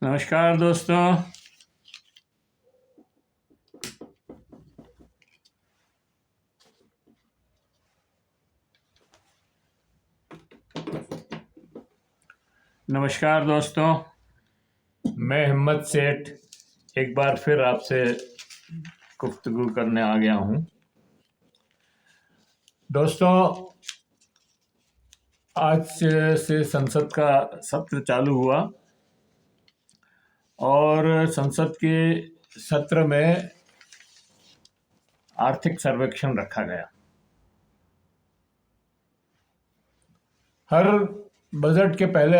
नमस्कार दोस्तों। नमस्कार दोस्तों, मैं हिम्मत सेठ एक बार फिर आपसे गुफ्तगू करने आ गया हूँ। दोस्तों, आज से संसद का सत्र चालू हुआ और संसद के सत्र में आर्थिक सर्वेक्षण रखा गया। हर बजट के पहले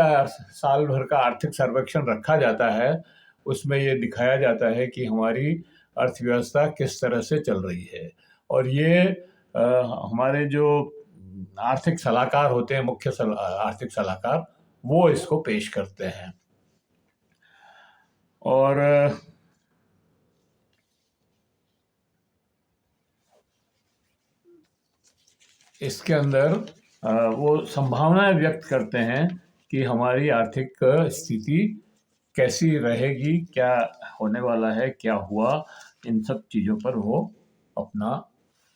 साल भर का आर्थिक सर्वेक्षण रखा जाता है। उसमें ये दिखाया जाता है कि हमारी अर्थव्यवस्था किस तरह से चल रही है, और ये हमारे जो आर्थिक सलाहकार होते हैं, मुख्य आर्थिक सलाहकार, वो इसको पेश करते हैं। और इसके अंदर वो संभावनाएं व्यक्त करते हैं कि हमारी आर्थिक स्थिति कैसी रहेगी, क्या होने वाला है, क्या हुआ, इन सब चीज़ों पर वो अपना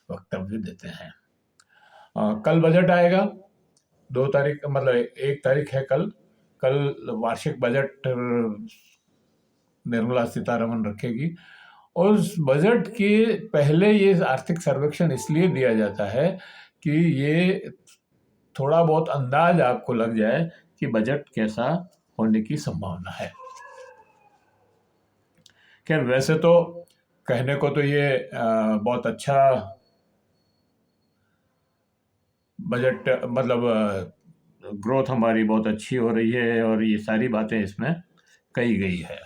वक्तव्य देते हैं। कल बजट आएगा, 2 तारीख, मतलब 1 तारीख है कल। वार्षिक बजट निर्मला सीतारमण रखेगी। और उस बजट के पहले ये आर्थिक सर्वेक्षण इसलिए दिया जाता है कि ये थोड़ा बहुत अंदाज आपको लग जाए कि बजट कैसा होने की संभावना है। खैर, वैसे तो कहने को तो ये बहुत अच्छा बजट, मतलब ग्रोथ हमारी बहुत अच्छी हो रही है और ये सारी बातें इसमें कही गई है,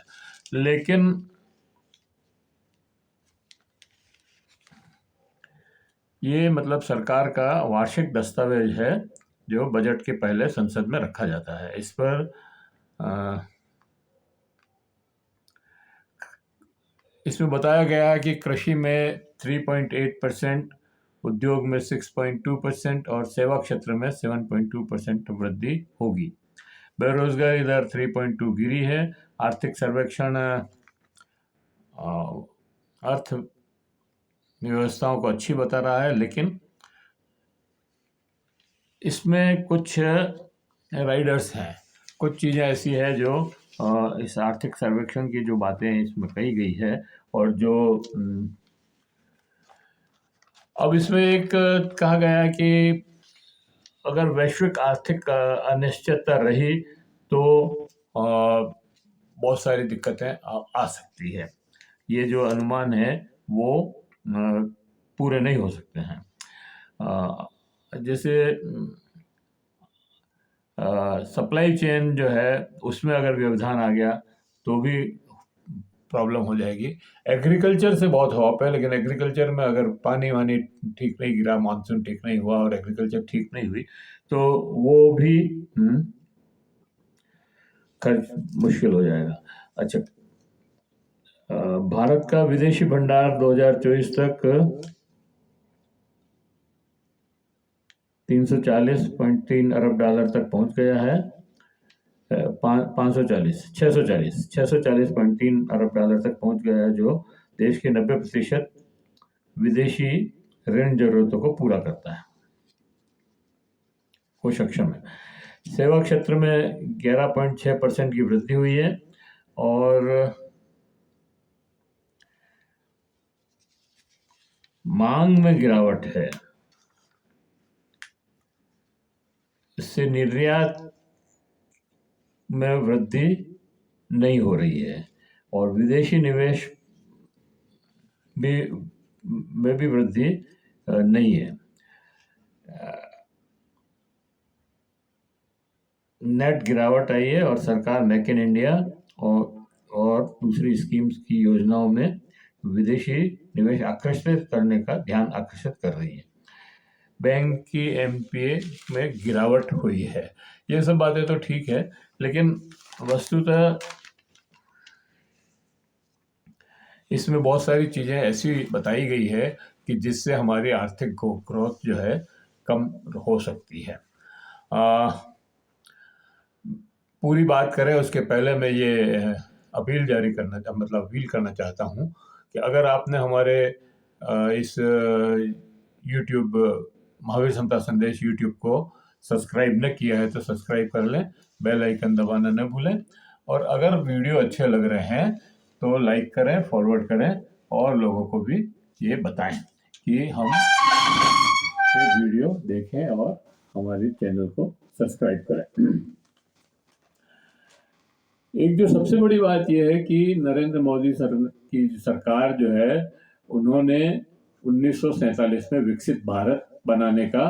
लेकिन ये मतलब सरकार का वार्षिक दस्तावेज है जो बजट के पहले संसद में रखा जाता है। इस पर इसमें बताया गया है कि कृषि में 3.8%, उद्योग में 6.2% और सेवा क्षेत्र में 7.2% वृद्धि होगी। बेरोजगारी दर 3.2 गिरी है। आर्थिक सर्वेक्षण अर्थव्यवस्थाओं को अच्छी बता रहा है, लेकिन इसमें कुछ राइडर्स हैं, कुछ चीज़ें ऐसी है जो इस आर्थिक सर्वेक्षण की जो बातें इसमें कही गई है, और जो अब इसमें एक कहा गया है कि अगर वैश्विक आर्थिक अनिश्चितता रही तो बहुत सारी दिक्कतें आ सकती है। ये जो अनुमान है वो पूरे नहीं हो सकते हैं। जैसे सप्लाई चेन जो है उसमें अगर व्यवधान आ गया तो भी प्रॉब्लम हो जाएगी। एग्रीकल्चर से बहुत होप है, लेकिन एग्रीकल्चर में अगर पानी वानी ठीक नहीं गिरा, मानसून ठीक नहीं हुआ और एग्रीकल्चर ठीक नहीं हुई तो वो भी खर्च मुश्किल हो जाएगा। अच्छा, भारत का विदेशी भंडार 2024 तक 340.3 अरब डॉलर तक पहुंच गया है। 640.3 अरब डॉलर तक पहुंच गया है, जो देश के 90% विदेशी ऋण जरूरतों को पूरा करता है, वो सक्षम है। सेवा क्षेत्र में 11.6% की वृद्धि हुई है और मांग में गिरावट है। इससे निर्यात में वृद्धि नहीं हो रही है और विदेशी निवेश में भी वृद्धि नहीं है। नेट गिरावट आई है और सरकार मेक इन इंडिया और दूसरी स्कीम्स की योजनाओं में विदेशी निवेश आकर्षित करने का ध्यान आकर्षित कर रही है। बैंक की एमपीए में गिरावट हुई है। ये सब बातें तो ठीक है, लेकिन वस्तुतः इसमें बहुत सारी चीज़ें ऐसी बताई गई है कि जिससे हमारी आर्थिक ग्रोथ जो है कम हो सकती है। पूरी बात करें उसके पहले मैं ये अपील करना चाहता हूँ कि अगर आपने हमारे इस यूट्यूब महावीर समता संदेश यूट्यूब को सब्सक्राइब न किया है तो सब्सक्राइब कर लें, बेल आइकन दबाना न भूलें, और अगर वीडियो अच्छे लग रहे हैं तो लाइक करें, फॉरवर्ड करें और लोगों को भी ये बताएं कि हम ये वीडियो देखें और हमारे चैनल को सब्सक्राइब करें। एक जो सबसे बड़ी बात यह है कि नरेंद्र मोदी की सरकार जो है, उन्होंने 1947 में विकसित भारत बनाने का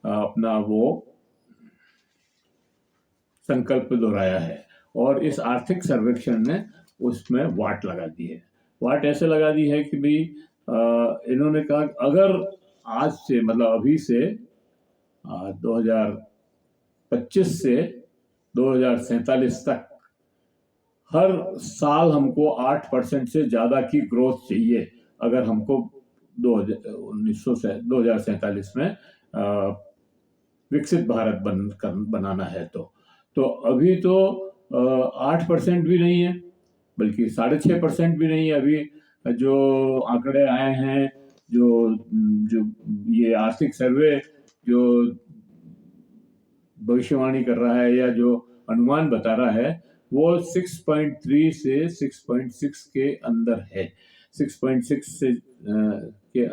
अपना वो संकल्प दोहराया है, और इस आर्थिक सर्वेक्षण ने उसमें वाट लगा दी है। वाट ऐसे लगा दी है कि भाई इन्होंने कहा अगर आज से मतलब अभी से 2025 से 2047 तक हर साल हमको 8% से ज़्यादा की ग्रोथ चाहिए, अगर हमको 2047 में विकसित भारत बनाना है तो अभी तो 8% भी नहीं है, बल्कि 6.5% भी नहीं है। अभी जो आंकड़े आए हैं, जो ये आर्थिक सर्वे जो भविष्यवाणी कर रहा है या जो अनुमान बता रहा है, वो 6.3 से 6.6 के अंदर है। 6.6 से के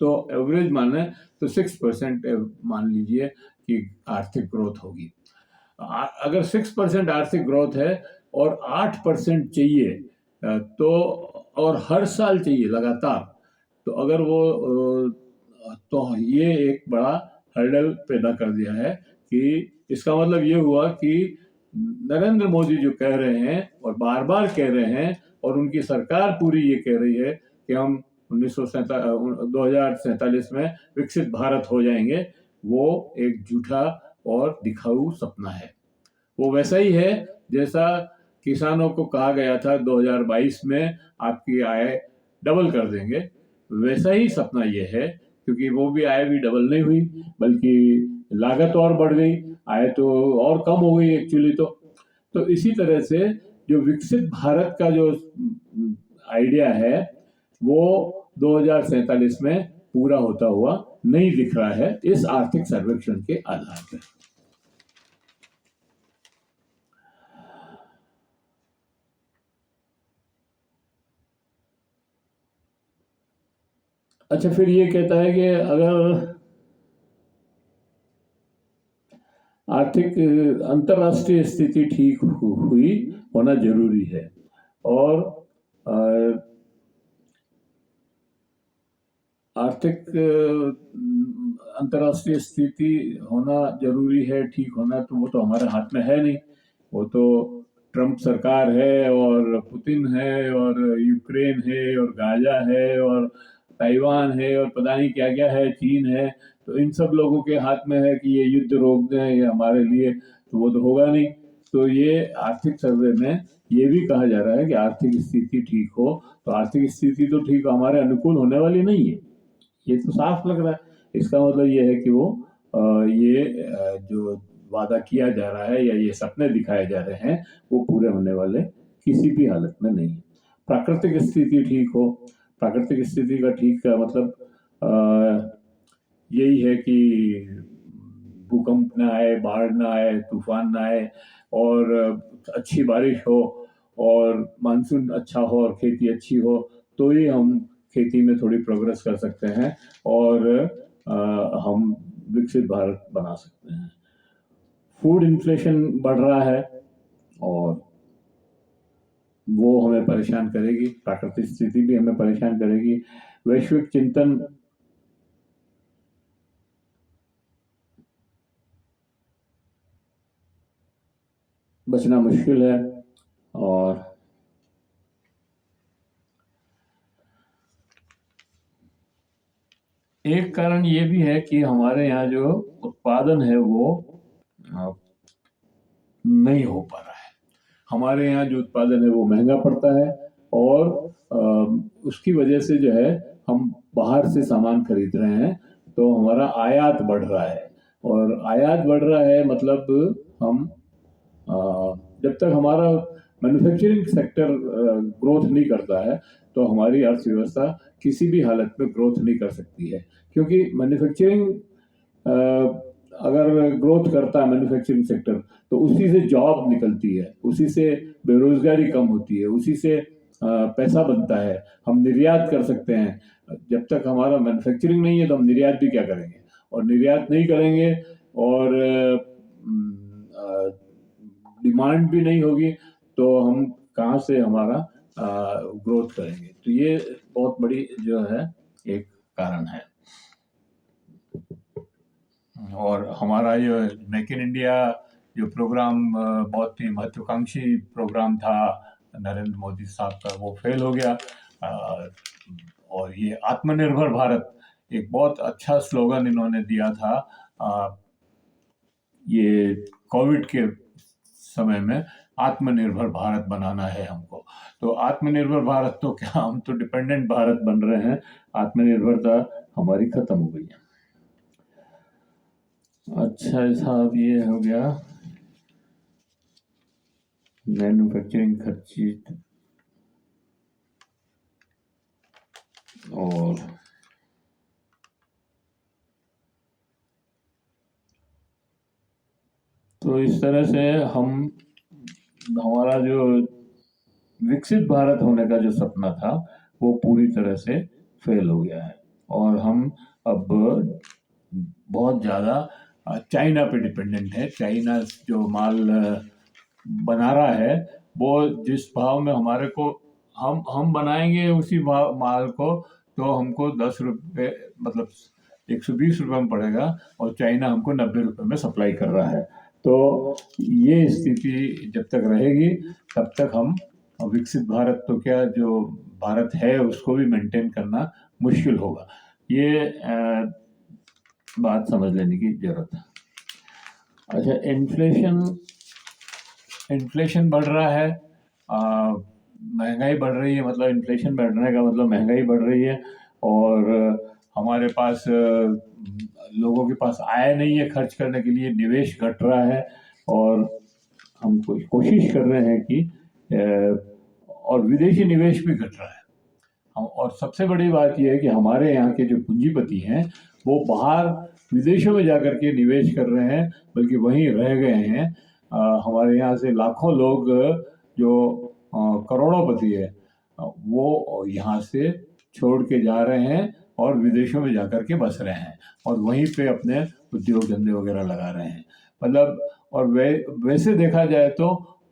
तो एवरेज माने तो 6% मान लीजिए कि आर्थिक ग्रोथ होगी। अगर 6% आर्थिक ग्रोथ है और 8% चाहिए तो, और हर साल चाहिए लगातार, तो अगर वो तो ये एक बड़ा हर्डल पैदा कर दिया है कि इसका मतलब ये हुआ कि नरेंद्र मोदी जो कह रहे हैं और बार बार कह रहे हैं, और उनकी सरकार पूरी ये कह रही है कि हम 2047 में विकसित भारत हो जाएंगे, वो एक झूठा और दिखाऊ सपना है। वो वैसा ही है जैसा किसानों को कहा गया था 2022 में आपकी आय डबल कर देंगे, वैसा ही सपना ये है, क्योंकि वो भी आय भी डबल नहीं हुई, बल्कि लागत और बढ़ गई, आय तो और कम हो गई एक्चुअली। तो इसी तरह से जो विकसित भारत का जो आइडिया है वो 2047 में पूरा होता हुआ नहीं दिख रहा है इस आर्थिक सर्वेक्षण के आधार पर। अच्छा, फिर ये कहता है कि अगर आर्थिक अंतर्राष्ट्रीय स्थिति ठीक हुई होना जरूरी है, और आर्थिक अंतर्राष्ट्रीय स्थिति होना जरूरी है, ठीक होना, तो वो तो हमारे हाथ में है नहीं। वो तो ट्रंप सरकार है और पुतिन है और यूक्रेन है और गाजा है और ताइवान है और पता नहीं क्या क्या है, चीन है। तो इन सब लोगों के हाथ में है कि ये युद्ध रोक दें ये हमारे लिए, तो वो तो होगा नहीं। तो ये आर्थिक सर्वे में ये भी कहा जा रहा है कि आर्थिक स्थिति ठीक हो, तो आर्थिक स्थिति तो ठीक हमारे अनुकूल होने वाली नहीं है, ये तो साफ लग रहा है। इसका मतलब ये है कि वो जो वादा किया जा रहा है या ये सपने दिखाए जा रहे हैं वो पूरे होने वाले किसी भी हालत में नहीं है। प्राकृतिक स्थिति ठीक हो, प्राकृतिक स्थिति का ठीक का मतलब यही है कि भूकंप ना आए, बाढ़ ना आए, तूफान ना आए, और अच्छी बारिश हो और मानसून अच्छा हो और खेती अच्छी हो, तो ही हम खेती में थोड़ी प्रोग्रेस कर सकते हैं और हम विकसित भारत बना सकते हैं। फूड इन्फ्लेशन बढ़ रहा है और वो हमें परेशान करेगी, प्राकृतिक स्थिति भी हमें परेशान करेगी। वैश्विक चिंतन बचना मुश्किल है, और एक कारण ये भी है कि हमारे यहाँ जो उत्पादन है वो नहीं हो पा रहा है। हमारे यहाँ जो उत्पादन है वो महंगा पड़ता है, और उसकी वजह से जो है हम बाहर से सामान खरीद रहे हैं, तो हमारा आयात बढ़ रहा है, और आयात बढ़ रहा है मतलब हम जब तक हमारा मैन्युफैक्चरिंग सेक्टर ग्रोथ नहीं करता है तो हमारी अर्थव्यवस्था किसी भी हालत में ग्रोथ नहीं कर सकती है, क्योंकि मैन्युफैक्चरिंग अगर ग्रोथ करता है मैन्युफैक्चरिंग सेक्टर तो उसी से जॉब निकलती है, उसी से बेरोजगारी कम होती है, उसी से पैसा बनता है, हम निर्यात कर सकते हैं। जब तक हमारा मैन्युफैक्चरिंग नहीं है तो हम निर्यात भी क्या करेंगे, और निर्यात नहीं करेंगे और डिमांड भी नहीं होगी तो हम कहाँ से हमारा ग्रोथ करेंगे। तो ये बहुत बड़ी जो है एक कारण है। और हमारा जो मेक इन इंडिया जो प्रोग्राम बहुत ही महत्वाकांक्षी प्रोग्राम था नरेंद्र मोदी साहब का, वो फेल हो गया। और ये आत्मनिर्भर भारत एक बहुत अच्छा स्लोगन इन्होंने दिया था ये कोविड के समय में, आत्मनिर्भर भारत बनाना है हमको। तो आत्मनिर्भर भारत तो क्या, हम तो डिपेंडेंट भारत बन रहे हैं, आत्मनिर्भरता हमारी खत्म हो गई है। अच्छा साहब, ये हो गया मैन्युफैक्चरिंग खर्ची। और तो इस तरह से हमारा जो विकसित भारत होने का जो सपना था वो पूरी तरह से फेल हो गया है। और हम अब बहुत ज़्यादा चाइना पे डिपेंडेंट है। चाइना जो माल बना रहा है वो जिस भाव में हमारे को हम बनाएंगे उसी भाव माल को तो हमको 10 रुपये मतलब 120 रुपये में पड़ेगा, और चाइना हमको 90 रुपये में सप्लाई कर रहा है। तो ये स्थिति जब तक रहेगी तब तक हम विकसित भारत तो क्या, जो भारत है उसको भी मेंटेन करना मुश्किल होगा। ये बात समझ लेने की जरूरत है। अच्छा, इन्फ्लेशन बढ़ रहा है, महंगाई बढ़ रही है, मतलब इन्फ्लेशन बढ़ने का मतलब महंगाई बढ़ रही है। और हमारे पास लोगों के पास आय नहीं है खर्च करने के लिए, निवेश घट रहा है। और हम कोशिश कर रहे हैं कि और विदेशी निवेश भी घट रहा है। और सबसे बड़ी बात यह है कि हमारे यहाँ के जो पूंजीपति हैं वो बाहर विदेशों में जाकर के निवेश कर रहे हैं, बल्कि वहीं रह गए हैं। हमारे यहाँ से लाखों लोग जो करोड़ोंपति है वो यहाँ से छोड़ के जा रहे हैं और विदेशों में जाकर के बस रहे हैं और वहीं पे अपने उद्योग धंधे वगैरह लगा रहे हैं। मतलब और वैसे देखा जाए तो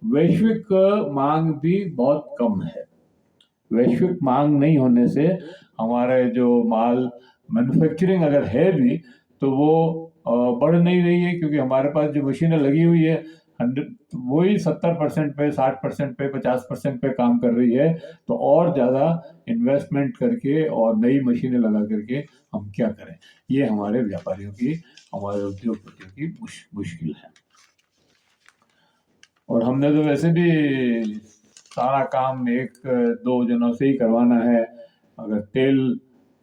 वैश्विक मांग भी बहुत कम है। वैश्विक मांग नहीं होने से हमारे जो माल मैन्युफैक्चरिंग अगर है भी तो वो बढ़ नहीं रही है, क्योंकि हमारे पास जो मशीनें लगी हुई है 100 वही 70% पे, 60% पे, 50% पे काम कर रही है। तो और ज़्यादा इन्वेस्टमेंट करके और नई मशीनें लगा करके हम क्या करें, ये हमारे व्यापारियों की, हमारे उद्योगपतियों की मुश्किल है। और हमने तो वैसे भी सारा काम एक दो जनों से ही करवाना है। अगर तेल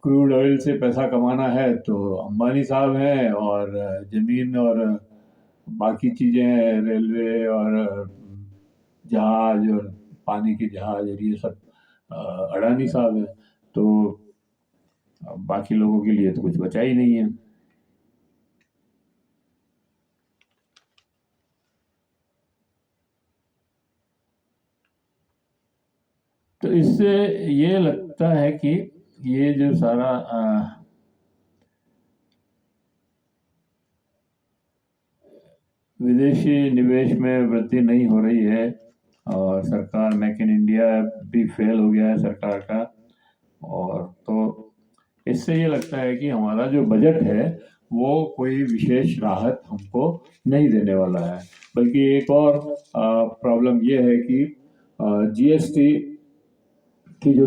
क्रूड ऑयल से पैसा कमाना है तो अंबानी साहब हैं, और ज़मीन और बाकी चीज़ें हैं, रेलवे और जहाज और पानी के जहाज और ये सब अडानी साहब हैं। तो बाकी लोगों के लिए तो कुछ बचा ही नहीं है। तो इससे ये लगता है कि ये जो सारा विदेशी निवेश में वृद्धि नहीं हो रही है, और सरकार मेक इन इंडिया भी फेल हो गया है सरकार का। और तो इससे ये लगता है कि हमारा जो बजट है वो कोई विशेष राहत हमको नहीं देने वाला है। बल्कि एक और प्रॉब्लम ये है कि जीएसटी की जो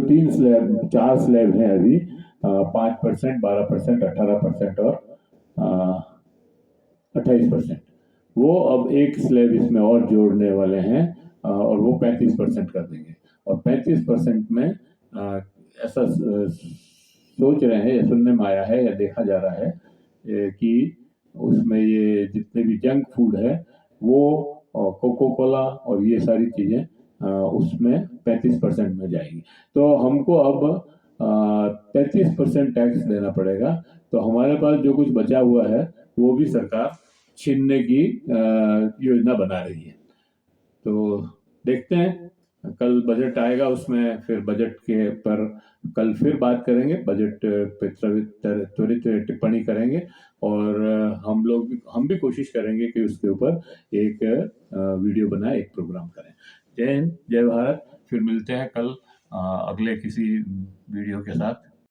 4 स्लैब हैं अभी, 5%, 12%, 18% और 28%, वो अब एक स्लैब इसमें और जोड़ने वाले हैं और वो 35% कर देंगे। और 35% में ऐसा सोच रहे हैं या सुनने में आया है या देखा जा रहा है कि उसमें ये जितने भी जंक फूड है वो और कोको कोला और ये सारी चीज़ें उसमें 35% में जाएगी। तो हमको अब 35% टैक्स देना पड़ेगा। तो हमारे पास जो कुछ बचा हुआ है वो भी सरकार छीनने की योजना बना रही है। तो देखते हैं, कल बजट आएगा, उसमें फिर बजट के पर कल फिर बात करेंगे, बजट पे त्वरित टिप्पणी करेंगे और हम भी कोशिश करेंगे कि उसके ऊपर एक वीडियो बनाए, एक प्रोग्राम करें। जय हिंद, जय भारत। फिर मिलते हैं कल अगले किसी वीडियो के साथ।